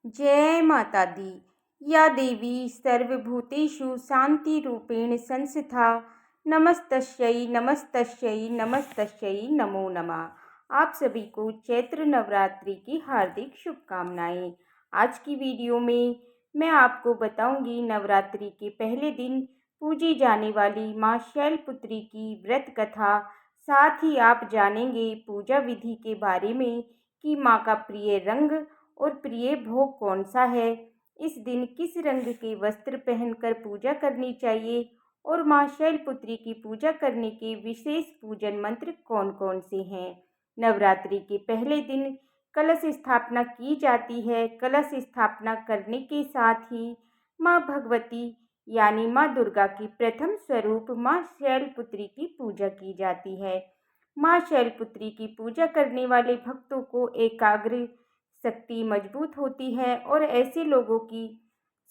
जय माता दी। या देवी सर्वभूतेषु शान्तिरूपेण संस्थिता नमस्तस्यै नमस्तस्यै नमस्तस्यै नमो नमः। आप सभी को चैत्र नवरात्रि की हार्दिक शुभकामनाएं। आज की वीडियो में मैं आपको बताऊंगी नवरात्रि के पहले दिन पूजी जाने वाली माँ शैलपुत्री की व्रत कथा। साथ ही आप जानेंगे पूजा विधि के बारे में कि माँ का प्रिय रंग और प्रिय भोग कौन सा है, इस दिन किस रंग के वस्त्र पहनकर पूजा करनी चाहिए और माँ शैलपुत्री की पूजा करने के विशेष पूजन मंत्र कौन कौन से हैं। नवरात्रि के पहले दिन कलश स्थापना की जाती है। कलश स्थापना करने के साथ ही माँ भगवती यानी माँ दुर्गा की प्रथम स्वरूप माँ शैलपुत्री की पूजा की जाती है। माँ शैलपुत्री की पूजा करने वाले भक्तों को एकाग्र शक्ति मजबूत होती है और ऐसे लोगों की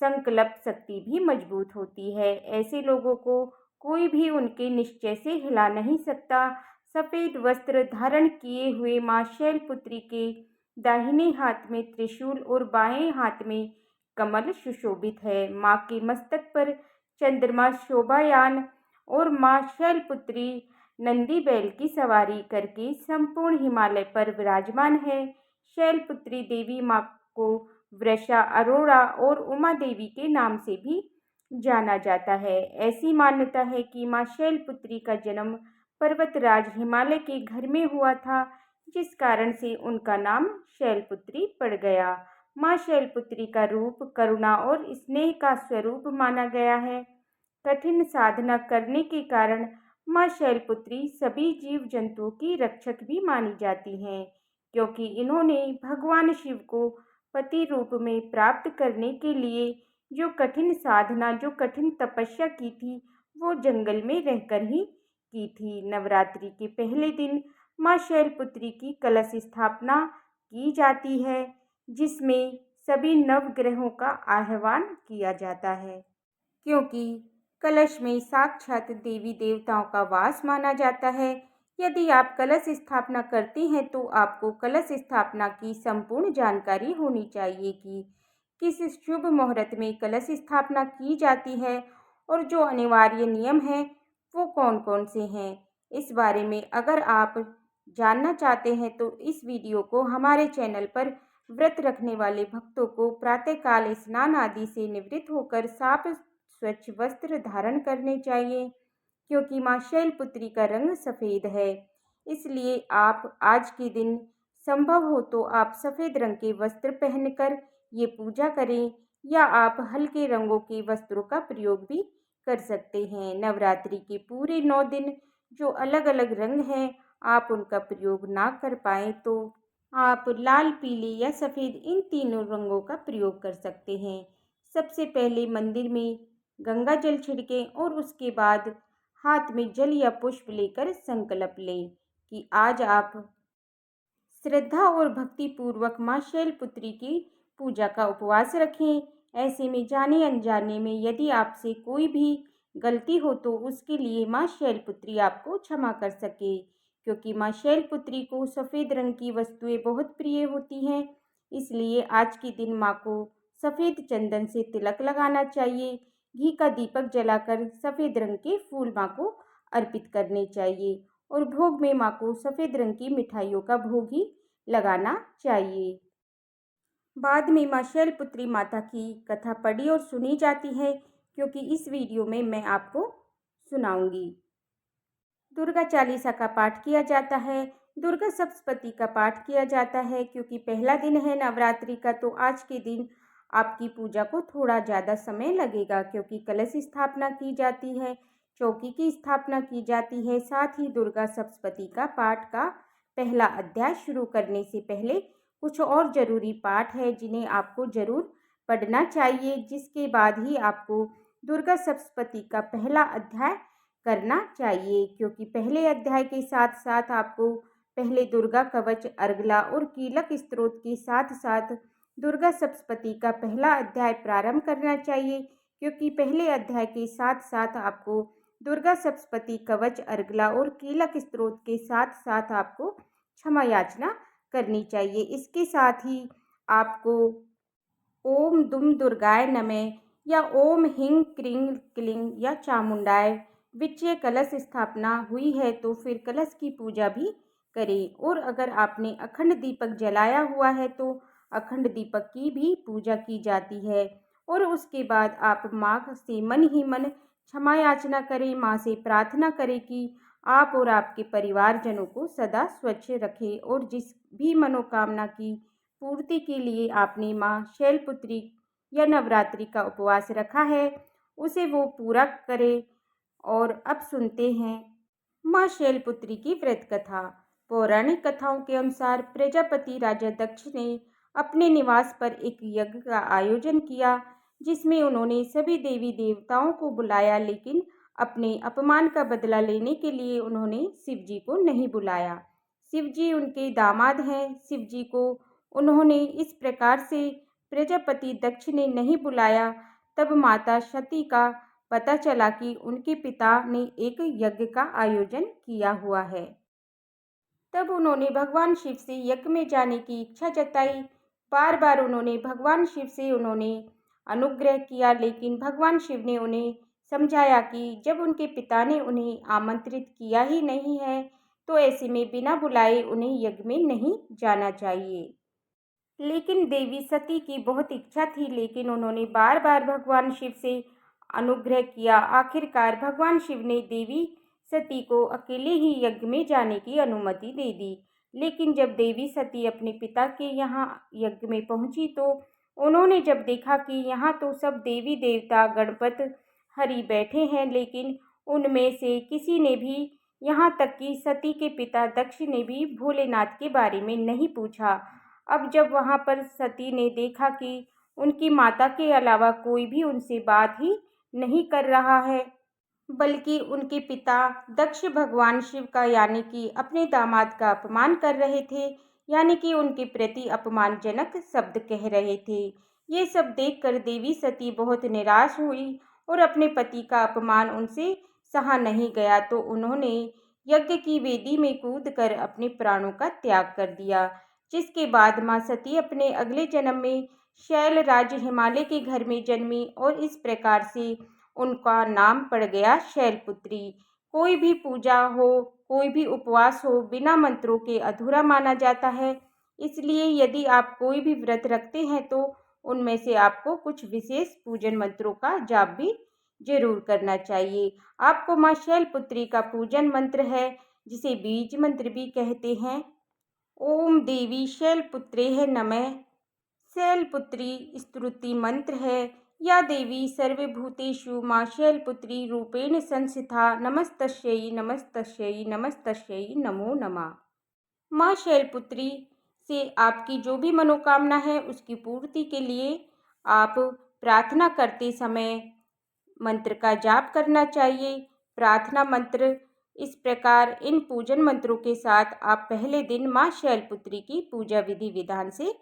संकल्प शक्ति भी मजबूत होती है। ऐसे लोगों को कोई भी उनके निश्चय से हिला नहीं सकता। सफ़ेद वस्त्र धारण किए हुए माँ शैलपुत्री के दाहिने हाथ में त्रिशूल और बाएं हाथ में कमल सुशोभित है। माँ के मस्तक पर चंद्रमा शोभायान और माँ शैलपुत्री नंदी बैल की सवारी करके संपूर्ण हिमालय पर विराजमान है। शैलपुत्री देवी माँ को वृषा, अरोड़ा और उमा देवी के नाम से भी जाना जाता है। ऐसी मान्यता है कि माँ शैलपुत्री का जन्म पर्वतराज हिमालय के घर में हुआ था, जिस कारण से उनका नाम शैलपुत्री पड़ गया। माँ शैलपुत्री का रूप करुणा और स्नेह का स्वरूप माना गया है। कठिन साधना करने के कारण माँ शैलपुत्री सभी जीव जंतुओं की रक्षक भी मानी जाती हैं, क्योंकि इन्होंने भगवान शिव को पति रूप में प्राप्त करने के लिए जो कठिन साधना, जो कठिन तपस्या की थी, वो जंगल में रहकर ही की थी। नवरात्रि के पहले दिन माँ शैलपुत्री की कलश स्थापना की जाती है, जिसमें सभी नवग्रहों का आह्वान किया जाता है, क्योंकि कलश में साक्षात देवी देवताओं का वास माना जाता है। यदि आप कलश स्थापना करते हैं तो आपको कलश स्थापना की संपूर्ण जानकारी होनी चाहिए कि किस शुभ मुहूर्त में कलश स्थापना की जाती है और जो अनिवार्य नियम हैं वो कौन कौन से हैं। इस बारे में अगर आप जानना चाहते हैं तो इस वीडियो को हमारे चैनल पर व्रत रखने वाले भक्तों को प्रातःकाल स्नान आदि से निवृत्त होकर साफ स्वच्छ वस्त्र धारण करने चाहिए, क्योंकि माँ शैलपुत्री का रंग सफ़ेद है। इसलिए आप आज के दिन संभव हो तो आप सफ़ेद रंग के वस्त्र पहनकर ये पूजा करें, या आप हल्के रंगों के वस्त्रों का प्रयोग भी कर सकते हैं। नवरात्रि के पूरे 9 दिन जो अलग अलग रंग हैं, आप उनका प्रयोग ना कर पाएँ तो आप लाल, पीले या सफ़ेद इन तीनों रंगों का प्रयोग कर सकते हैं। सबसे पहले मंदिर में गंगा जल छिड़कें और उसके बाद हाथ में जल या पुष्प लेकर संकल्प लें कि आज आप श्रद्धा और भक्ति पूर्वक माँ शैलपुत्री की पूजा का उपवास रखें। ऐसे में जाने अनजाने में यदि आपसे कोई भी गलती हो तो उसके लिए माँ शैलपुत्री आपको क्षमा कर सके, क्योंकि माँ शैलपुत्री को सफ़ेद रंग की वस्तुएं बहुत प्रिय होती हैं। इसलिए आज के दिन माँ को सफ़ेद चंदन से तिलक लगाना चाहिए। घी का दीपक जलाकर सफ़ेद रंग के फूल माँ को अर्पित करने चाहिए और भोग में माँ को सफ़ेद रंग की मिठाइयों का भोग ही लगाना चाहिए। बाद में माँ शैलपुत्री माता की कथा पढ़ी और सुनी जाती है, क्योंकि इस वीडियो में मैं आपको सुनाऊंगी। दुर्गा चालीसा का पाठ किया जाता है। दुर्गा सप्तशती का पाठ किया जाता है, क्योंकि पहला दिन है नवरात्रि का, तो आज के दिन आपकी पूजा को थोड़ा ज़्यादा समय लगेगा, क्योंकि कलश स्थापना की जाती है, चौकी की स्थापना की जाती है। साथ ही दुर्गा सप्तशती का पाठ का पहला अध्याय शुरू करने से पहले कुछ और ज़रूरी पाठ है जिन्हें आपको ज़रूर पढ़ना चाहिए, जिसके बाद ही आपको दुर्गा सप्तशती का पहला अध्याय करना चाहिए, क्योंकि पहले अध्याय के साथ साथ आपको पहले दुर्गा कवच, अर्गला और कीलक स्तोत्र के साथ साथ दुर्गा सप्तशती का पहला अध्याय प्रारंभ करना चाहिए, क्योंकि पहले अध्याय के साथ साथ आपको दुर्गा सप्तशती कवच, अर्गला और कीलक स्तोत्र के साथ साथ आपको क्षमा याचना करनी चाहिए। इसके साथ ही आपको ओम दुम दुर्गाय नमः या ओम हिंग क्रीं क्लीं या चामुंडाय विजय कलश स्थापना हुई है तो फिर कलश की पूजा भी करें। और अगर आपने अखंड दीपक जलाया हुआ है तो अखंड दीपक की भी पूजा की जाती है। और उसके बाद आप माँ से मन ही मन क्षमा याचना करें, माँ से प्रार्थना करें कि आप और आपके परिवारजनों को सदा स्वच्छ रखें और जिस भी मनोकामना की पूर्ति के लिए आपने माँ शैलपुत्री या नवरात्रि का उपवास रखा है उसे वो पूरा करे। और अब सुनते हैं माँ शैलपुत्री की व्रत कथा। पौराणिक कथाओं के अनुसार प्रजापति राजा दक्ष ने अपने निवास पर एक यज्ञ का आयोजन किया जिसमें उन्होंने सभी देवी देवताओं को बुलाया, लेकिन अपने अपमान का बदला लेने के लिए उन्होंने शिव जी को नहीं बुलाया। शिव जी उनके दामाद हैं। शिव जी को उन्होंने इस प्रकार से प्रजापति दक्ष ने नहीं बुलाया। तब माता सती का पता चला कि उनके पिता ने एक यज्ञ का आयोजन किया हुआ है। तब उन्होंने भगवान शिव से यज्ञ में जाने की इच्छा जताई। बार बार उन्होंने भगवान शिव से अनुग्रह किया, लेकिन भगवान शिव ने उन्हें समझाया कि जब उनके पिता ने उन्हें आमंत्रित किया ही नहीं है तो ऐसे में बिना बुलाए उन्हें यज्ञ में नहीं जाना चाहिए। लेकिन देवी सती की बहुत इच्छा थी, लेकिन उन्होंने बार बार भगवान शिव से अनुग्रह किया। आखिरकार भगवान शिव ने देवी सती को अकेले ही यज्ञ में जाने की अनुमति दे दी। लेकिन जब देवी सती अपने पिता के यहाँ यज्ञ में पहुंची तो उन्होंने जब देखा कि यहाँ तो सब देवी देवता गणपत हरि बैठे हैं, लेकिन उनमें से किसी ने भी, यहाँ तक कि सती के पिता दक्ष ने भी भोलेनाथ के बारे में नहीं पूछा। अब जब वहाँ पर सती ने देखा कि उनकी माता के अलावा कोई भी उनसे बात ही नहीं कर रहा है, बल्कि उनके पिता दक्ष भगवान शिव का यानी कि अपने दामाद का अपमान कर रहे थे, यानी कि उनके प्रति अपमानजनक शब्द कह रहे थे। ये सब देखकर देवी सती बहुत निराश हुई और अपने पति का अपमान उनसे सहा नहीं गया तो उन्होंने यज्ञ की वेदी में कूदकर अपने प्राणों का त्याग कर दिया। जिसके बाद माँ सती अपने अगले जन्म में शैलराज हिमालय के घर में जन्मी और इस प्रकार से उनका नाम पड़ गया शैलपुत्री। कोई भी पूजा हो, कोई भी उपवास हो, बिना मंत्रों के अधूरा माना जाता है। इसलिए यदि आप कोई भी व्रत रखते हैं तो उनमें से आपको कुछ विशेष पूजन मंत्रों का जाप भी जरूर करना चाहिए। आपको माँ शैलपुत्री का पूजन मंत्र है जिसे बीज मंत्र भी कहते हैं। ओम देवी शैलपुत्रेह नमः। शैलपुत्री स्तुति मंत्र है। या देवी सर्वभूतेषु माँ शैलपुत्री रूपेण संस्थिता नमस्तस्यै नमस्तस्यै नमस्तस्यै नमो नमः। माँ शैलपुत्री से आपकी जो भी मनोकामना है उसकी पूर्ति के लिए आप प्रार्थना करते समय मंत्र का जाप करना चाहिए। प्रार्थना मंत्र इस प्रकार, इन पूजन मंत्रों के साथ आप पहले दिन माँ शैलपुत्री की पूजा विधि विधान से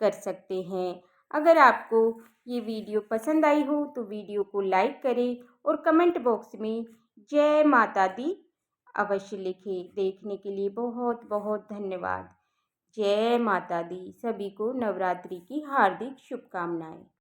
कर सकते हैं। अगर आपको ये वीडियो पसंद आई हो तो वीडियो को लाइक करें और कमेंट बॉक्स में जय माता दी अवश्य लिखें। देखने के लिए बहुत बहुत धन्यवाद। जय माता दी। सभी को नवरात्रि की हार्दिक शुभकामनाएं।